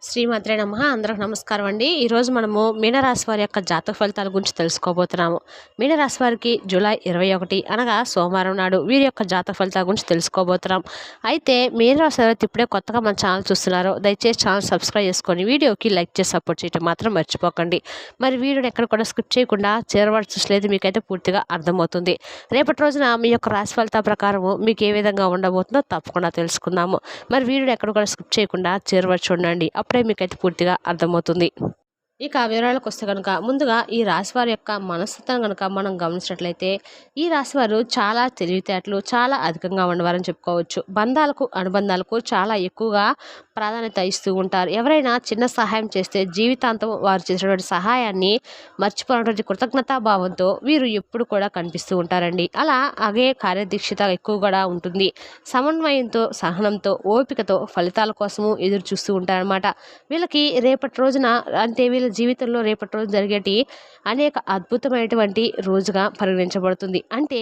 శ్రీమాత్రే నమః. అందరికి నమస్కారం అండి. ఈరోజు మనము మీనరాశి వారి యొక్క జాతక ఫలితాల గురించి తెలుసుకోబోతున్నాము. మీనరాశి వారికి జూలై 21 అనగా సోమవారం నాడు వీరి యొక్క జాతక ఫలితాల గురించి తెలుసుకోబోతున్నాం. అయితే మీనరాశి వారు ఇప్పుడే కొత్తగా మన ఛానల్ చూస్తున్నారో దయచేసి ఛానల్ సబ్స్క్రైబ్ చేసుకొని వీడియోకి లైక్ చేసి సపోర్ట్ చేయడం మాత్రం మర్చిపోకండి. మరి వీడియోని ఎక్కడ కూడా స్కిప్ చేయకుండా చివరి చూసలేదు మీకైతే పూర్తిగా అర్థమవుతుంది. రేపటి రోజున మీ యొక్క రాశి ఫలితాల ప్రకారము మీకు ఏ విధంగా ఉండబోతుందో తప్పకుండా తెలుసుకుందాము. మరి వీడియోని ఎక్కడ కూడా స్కిప్ చేయకుండా చివరి చూడండి. అప్పుడే మీకైతే పూర్తిగా అర్థమవుతుంది. ఇక వివరాలకు వస్తే కనుక ముందుగా ఈ రాశివారి యొక్క మనస్తత్వం కనుక మనం గమనించినట్లయితే ఈ రాశివారు చాలా తెలివితేటలు చాలా అధికంగా ఉండవారని చెప్పుకోవచ్చు. బంధాలకు అనుబంధాలకు చాలా ఎక్కువగా ప్రాధాన్యత ఇస్తూ ఉంటారు. ఎవరైనా చిన్న సహాయం చేస్తే జీవితాంతం వారు చేసినటువంటి సహాయాన్ని మర్చిపోయినటువంటి కృతజ్ఞతాభావంతో వీరు ఎప్పుడు కూడా కనిపిస్తూ ఉంటారండి. అలా అగే కార్యదీక్షత ఎక్కువ కూడా ఉంటుంది. సమన్వయంతో సహనంతో ఓపికతో ఫలితాల కోసము ఎదురు చూస్తూ ఉంటారనమాట. వీళ్ళకి రేపటి రోజున అంటే వీళ్ళ జీవితంలో రేపటి రోజు జరిగేటి అనేక అద్భుతమైనటువంటి రోజుగా పరిగణించబడుతుంది. అంటే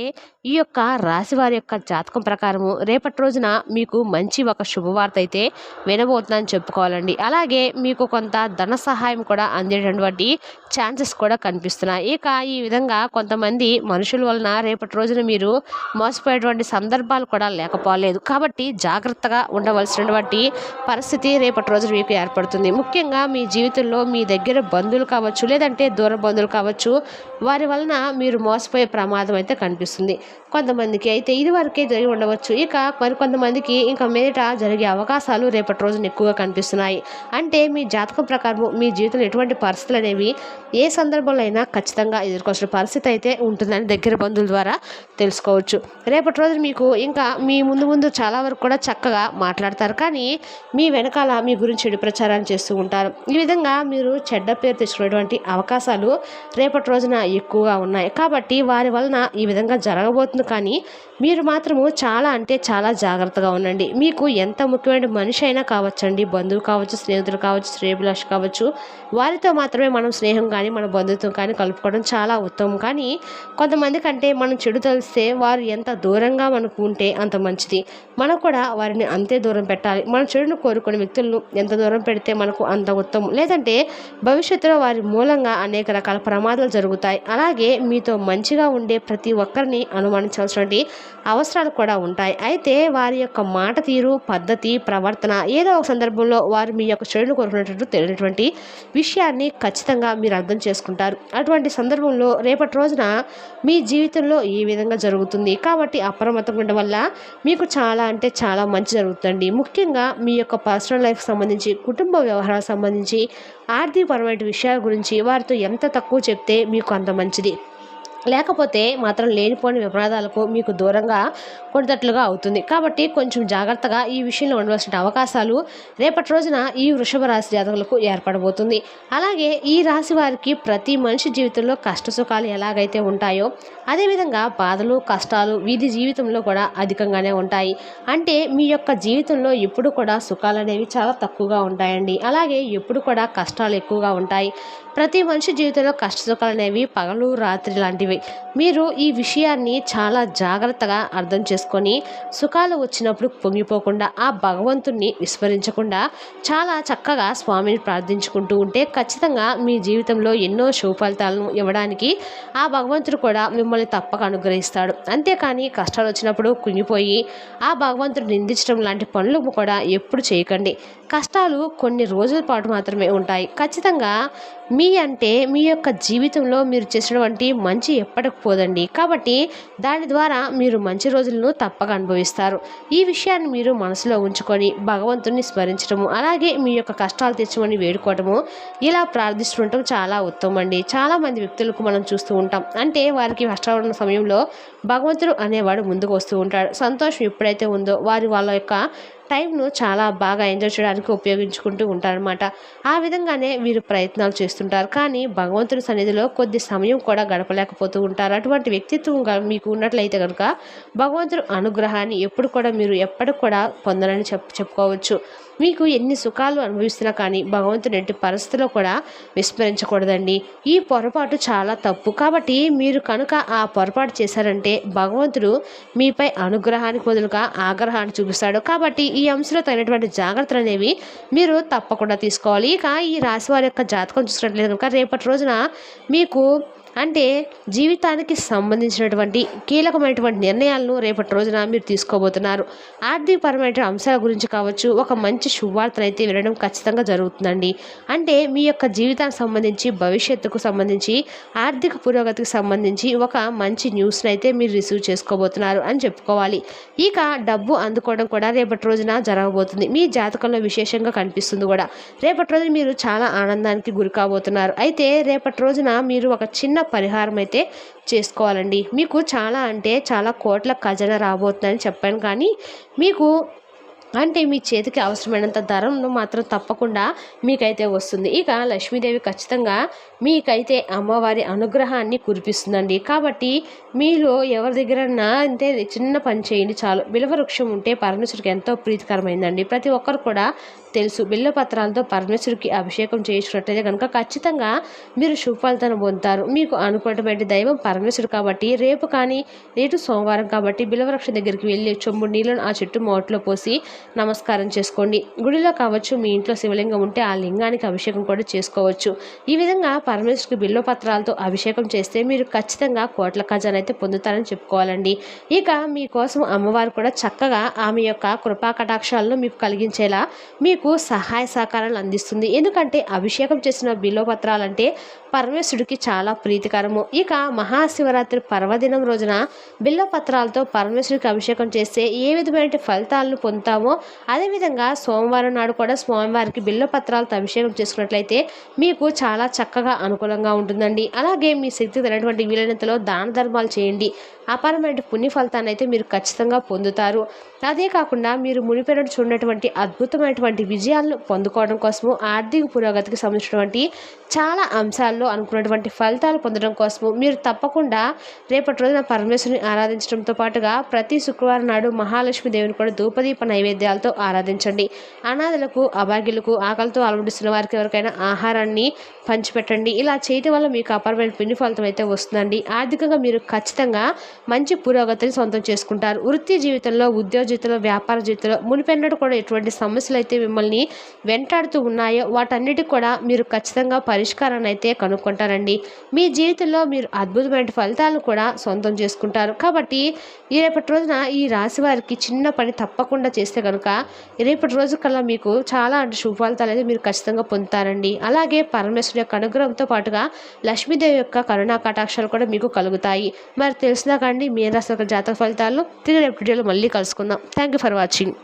ఈ యొక్క రాశి వారి యొక్క జాతకం ప్రకారము రేపటి రోజున మీకు మంచి ఒక శుభవార్త అయితే వినబోతుందని చెప్పుకోవాలండి. అలాగే మీకు కొంత ధన సహాయం కూడా అందేటటువంటి ఛాన్సెస్ కూడా కనిపిస్తున్నాయి. ఇక ఈ విధంగా కొంతమంది మనుషుల వలన రేపటి రోజున మీరు మోసపోయేటువంటి సందర్భాలు కూడా లేకపోలేదు. కాబట్టి జాగ్రత్తగా ఉండవలసినటువంటి పరిస్థితి రేపటి రోజున మీకు ఏర్పడుతుంది. ముఖ్యంగా మీ జీవితంలో మీ దగ్గర బంధువులు కావచ్చు లేదంటే దూర బంధువులు కావచ్చు వారి వలన మీరు మోసపోయే ప్రమాదం అయితే కనిపిస్తుంది. కొంతమందికి అయితే ఇది వరకే జరిగి ఉండవచ్చు. ఇక మరికొంతమందికి ఇంకా మీదట జరిగే అవకాశాలు రేపటి రోజున ఎక్కువగా కనిపిస్తున్నాయి. అంటే మీ జాతకం ప్రకారం మీ జీవితంలో ఎటువంటి పరిస్థితులు అనేవి ఏ సందర్భంలో అయినా ఖచ్చితంగా ఎదుర్కోవాల్సిన పరిస్థితి అయితే ఉంటుందని దగ్గర బంధువుల ద్వారా తెలుసుకోవచ్చు. రేపటి రోజున మీకు ఇంకా మీ ముందు చాలా వరకు కూడా చక్కగా మాట్లాడతారు. కానీ మీ వెనకాల మీ గురించి చెడు ప్రచారాన్ని చేస్తూ ఉంటారు. ఈ విధంగా మీరు చెడ్డ పేరు తెచ్చుకునేటువంటి అవకాశాలు రేపటి రోజున ఎక్కువగా ఉన్నాయి. కాబట్టి వారి వలన ఈ విధంగా జరగబోతుంది. కానీ మీరు మాత్రము చాలా అంటే చాలా జాగ్రత్తగా ఉండండి. మీకు ఎంత ముఖ్యమైన మనిషి అయినా కావచ్చండి, బంధువు కావచ్చు స్నేహితులు కావచ్చు శ్రేయభిలాష కావచ్చు వారితో మాత్రమే మనం స్నేహం కానీ మన బంధుత్వం కానీ కలుపుకోవడం చాలా ఉత్తమం. కానీ కొంతమంది కంటే మనం చెడు తెలిస్తే వారు ఎంత దూరంగా మనకు ఉంటే అంత మంచిది. మనం కూడా వారిని అంతే దూరం పెట్టాలి. మన చెడును కోరుకునే వ్యక్తులను ఎంత దూరం పెడితే మనకు అంత ఉత్తమం. లేదంటే భవిష్యత్తులో వారి మూలంగా అనేక రకాల ప్రమాదాలు జరుగుతాయి. అలాగే మీతో మంచిగా ఉండే ప్రతి ఒక్కరిని అనుమానించాల్సినటువంటి అవసరాలు కూడా ఉంటాయి. అయితే వారి యొక్క మాట తీరు పద్ధతి ప్రవర్తన ఏదో ఒక సందర్భంలో వారు మీ యొక్క చెడును కోరుకునేటట్టు తెలియనటువంటి విషయాన్ని ఖచ్చితంగా మీరు అర్థం చేసుకుంటారు. అటువంటి సందర్భంలో రేపటి రోజున మీ జీవితంలో ఈ విధంగా జరుగుతుంది. కాబట్టి అప్రమత్తంగా ఉండడం వల్ల మీకు చాలా అంటే చాలా మంచి జరుగుతుంది. ముఖ్యంగా మీ యొక్క పర్సనల్ లైఫ్ సంబంధించి కుటుంబ వ్యవహారాలకు సంబంధించి ఆర్థికపరమైన విషయాల గురించి వారితో ఎంత తక్కువ చెప్తే మీకు అంత మంచిది. లేకపోతే మాత్రం లేనిపోని వివాదాలకు మీకు దూరంగా కొడతట్లుగా అవుతుంది. కాబట్టి కొంచెం జాగ్రత్తగా ఈ విషయంలో ఉండవలసిన అవకాశాలు రేపటి రోజున ఈ వృషభ రాశి జాతకులకు ఏర్పడబోతుంది. అలాగే ఈ రాశి వారికి ప్రతి మనిషి జీవితంలో కష్ట సుఖాలు ఎలాగైతే ఉంటాయో అదేవిధంగా బాధలు కష్టాలు వీధి జీవితంలో కూడా అధికంగానే ఉంటాయి. అంటే మీ యొక్క జీవితంలో ఎప్పుడు కూడా సుఖాలు అనేవి చాలా తక్కువగా ఉంటాయండి. అలాగే ఎప్పుడు కూడా కష్టాలు ఎక్కువగా ఉంటాయి. ప్రతి మనిషి జీవితంలో కష్ట సుఖాలు అనేవి పగలు రాత్రి లాంటివి. మీరు ఈ విషయాన్ని చాలా జాగ్రత్తగా అర్థం చేసుకొని సుఖాలు వచ్చినప్పుడు పొంగిపోకుండా ఆ భగవంతుణ్ణి విస్మరించకుండా చాలా చక్కగా స్వామిని ప్రార్థించుకుంటూ ఉంటే ఖచ్చితంగా మీ జీవితంలో ఎన్నో శుభ ఫలితాలను ఇవ్వడానికి ఆ భగవంతుడు కూడా మిమ్మల్ని తప్పక అనుగ్రహిస్తాడు. అంతేకాని కష్టాలు వచ్చినప్పుడు కుంగిపోయి ఆ భగవంతుడు నిందించడం లాంటి పనులు కూడా ఎప్పుడు చేయకండి. కష్టాలు కొన్ని రోజుల పాటు మాత్రమే ఉంటాయి. ఖచ్చితంగా మీ యొక్క జీవితంలో మీరు చేసినటువంటి మంచి ఎప్పటికి పోదండి. కాబట్టి దాని ద్వారా మీరు మంచి రోజులను తప్పక అనుభవిస్తారు. ఈ విషయాన్ని మీరు మనసులో ఉంచుకొని భగవంతుని స్మరించడము అలాగే మీ యొక్క కష్టాలు తెచ్చమని వేడుకోవడము ఇలా ప్రార్థిస్తుండటం చాలా ఉత్తమం అండి. చాలామంది వ్యక్తులకు మనం చూస్తూ ఉంటాం. అంటే వారికి కష్టాలు ఉన్న సమయంలో భగవంతుడు అనేవాడు ముందుకు వస్తూ ఉంటాడు. సంతోషం ఎప్పుడైతే ఉందో వాళ్ళ యొక్క టైంను చాలా బాగా ఎంజాయ్ చేయడానికి ఉపయోగించుకుంటూ ఉంటారనమాట. ఆ విధంగానే వీరు ప్రయత్నాలు చేస్తుంటారు. కానీ భగవంతుని సన్నిధిలో కొద్ది సమయం కూడా గడపలేకపోతూ ఉంటారు. అటువంటి వ్యక్తిత్వం మీకు ఉన్నట్లయితే కనుక భగవంతుడు అనుగ్రహాన్ని ఎప్పుడు కూడా మీరు ఎప్పటికి కూడా పొందరని చెప్పుకోవచ్చు. మీకు ఎన్ని సుఖాలు అనుభవిస్తున్నా కానీ భగవంతుని ఎట్టి పరిస్థితుల్లో కూడా విస్మరించకూడదండి. ఈ పొరపాటు చాలా తప్పు. కాబట్టి మీరు కనుక ఆ పొరపాటు చేశారంటే భగవంతుడు మీపై అనుగ్రహానికి బదులుగా ఆగ్రహాన్ని చూపిస్తాడు. కాబట్టి ఈ అంశంలో తగినటువంటి జాగ్రత్తలు అనేవి మీరు తప్పకుండా తీసుకోవాలి. ఇక ఈ రాశి వారి యొక్క జాతకం చూసినట్లయితే కనుక రేపటి రోజున మీకు అంటే జీవితానికి సంబంధించినటువంటి కీలకమైనటువంటి నిర్ణయాలను రేపటి రోజున మీరు తీసుకోబోతున్నారు. ఆర్థికపరమైన అంశాల గురించి కావచ్చు, ఒక మంచి శుభవార్తను అయితే వినడం ఖచ్చితంగా జరుగుతుందండి. అంటే మీ యొక్క జీవితానికి సంబంధించి, భవిష్యత్తుకు సంబంధించి, ఆర్థిక పురోగతికి సంబంధించి ఒక మంచి న్యూస్ని అయితే మీరు రిసీవ్ చేసుకోబోతున్నారు అని చెప్పుకోవాలి. ఇక డబ్బు అందుకోవడం కూడా రేపటి రోజున జరగబోతుంది. మీ జాతకంలో విశేషంగా కనిపిస్తుంది కూడా. రేపటి రోజున మీరు చాలా ఆనందానికి గురి కాబోతున్నారు. అయితే రేపటి రోజున మీరు ఒక చిన్న పరిహారం అయితే చేసుకోవాలండి. మీకు చాలా అంటే చాలా కోట్ల ఖజానా రాబోతుందని చెప్పాను, కానీ మీకు అంటే మీ చేతికి అవసరమైనంత ధరను మాత్రం తప్పకుండా మీకైతే వస్తుంది. ఇక లక్ష్మీదేవి ఖచ్చితంగా మీకైతే అమ్మవారి అనుగ్రహాన్ని కురిపిస్తుందండి. కాబట్టి మీలో ఎవరి దగ్గరన్నా అంటే చిన్న పని చేయండి చాలు. బిల్వ వృక్షం ఉంటే పరమేశ్వరికి ఎంతో ప్రీతికరమైందండి. ప్రతి ఒక్కరు కూడా తెలుసు. బిల్వ పత్రాలతో పరమేశ్వరికి అభిషేకం చేయించుకున్నట్లయితే కనుక ఖచ్చితంగా మీరు శుభఫలితాన్ని పొందుతారు. మీకు అనుకున్నటువంటి దైవం పరమేశ్వరుడు కాబట్టి రేపు కానీ రేటు సోమవారం కాబట్టి బిల్వవృక్షం దగ్గరికి వెళ్ళి చెంబు నీళ్ళను ఆ చెట్టు మోట్లో పోసి నమస్కారం చేసుకోండి. గుడిలో కావచ్చు, మీ ఇంట్లో శివలింగం ఉంటే ఆ లింగానికి అభిషేకం కూడా చేసుకోవచ్చు. ఈ విధంగా పరమేశ్వరికి బిల్వ పత్రాలతో అభిషేకం చేస్తే మీరు ఖచ్చితంగా కోట్ల ఖజానా అయితే పొందుతారని చెప్పుకోవాలండి. ఇక మీకోసం అమ్మవారు కూడా చక్కగా ఆమె యొక్క కృపా కటాక్షాలను మీకు కలిగించేలా మీకు సహాయ సహకారాలు అందిస్తుంది. ఎందుకంటే అభిషేకం చేసిన బిల్వ పత్రాలంటే పరమేశ్వరుడికి చాలా ప్రీతికరము. ఇక మహాశివరాత్రి పర్వదినం రోజున బిల్వ పత్రాలతో పరమేశ్వరుడికి అభిషేకం చేస్తే ఏ విధమైన ఫలితాలను పొందుతామో అదేవిధంగా సోమవారం నాడు కూడా స్వామివారికి బిల్వ పత్రాలతో అభిషేకం చేసుకున్నట్లయితే మీకు చాలా చక్కగా అనుకూలంగా ఉంటుందండి. అలాగే మీ శక్తి తగినటువంటి వీలైనంతలో దాన ధర్మాలు చేయండి. అపారమైన పుణ్య ఫలితాన్ని అయితే మీరు ఖచ్చితంగా పొందుతారు. అదే కాకుండా మీరు మునిపెన్నడు చూడనటువంటి అద్భుతమైనటువంటి విజయాలను పొందుకోవడం కోసము, ఆర్థిక పురోగతికి సంబంధించినటువంటి చాలా అంశాల్లో అనుకున్నటువంటి ఫలితాలు పొందడం కోసము మీరు తప్పకుండా రేపటి రోజున పరమేశ్వరుని ఆరాధించడంతో పాటుగా ప్రతి శుక్రవారం నాడు మహాలక్ష్మి దేవుని కూడా ధూపదీప నైవేద్యాలతో ఆరాధించండి. అనాథలకు, అభాగ్యులకు, ఆకలితో అలవడిస్తున్న వారికి ఎవరికైనా ఆహారాన్ని పంచిపెట్టండి. ఇలా చేయడం వల్ల మీకు అపారమైన పుణ్య ఫలితం అయితే వస్తుందండి. ఆర్థికంగా మీరు ఖచ్చితంగా మంచి పురోగతిని సొంతం చేసుకుంటారు. వృత్తి జీవితంలో, ఉద్యోగ జీవితంలో, వ్యాపార జీవితంలో మునిపెన్నడు కూడా ఎటువంటి సమస్యలు అయితే మిమ్మల్ని వెంటాడుతూ ఉన్నాయో వాటన్నిటికి కూడా మీరు ఖచ్చితంగా పరిష్కారాన్ని అయితే కనుక్కుంటారండి. మీ జీవితంలో మీరు అద్భుతమైన ఫలితాలను కూడా సొంతం చేసుకుంటారు. కాబట్టి ఈ రేపటి రోజున ఈ రాశి వారికి చిన్న పని తప్పకుండా చేస్తే కనుక రేపటి రోజు కల్లా మీకు చాలా అంటే శుభ ఫలితాలు అయితే మీరు ఖచ్చితంగా పొందుతారండి. అలాగే పరమేశ్వరుడు యొక్క అనుగ్రహంతో పాటుగా లక్ష్మీదేవి యొక్క కరుణా కటాక్షాలు కూడా మీకు కలుగుతాయి. మరి తెలిసినా కానీ మీన రాశి యొక్క జాతక ఫలితాలు తిరిగి రేపు వీడియోలో మళ్ళీ కలుసుకుందాం. Thank you for watching.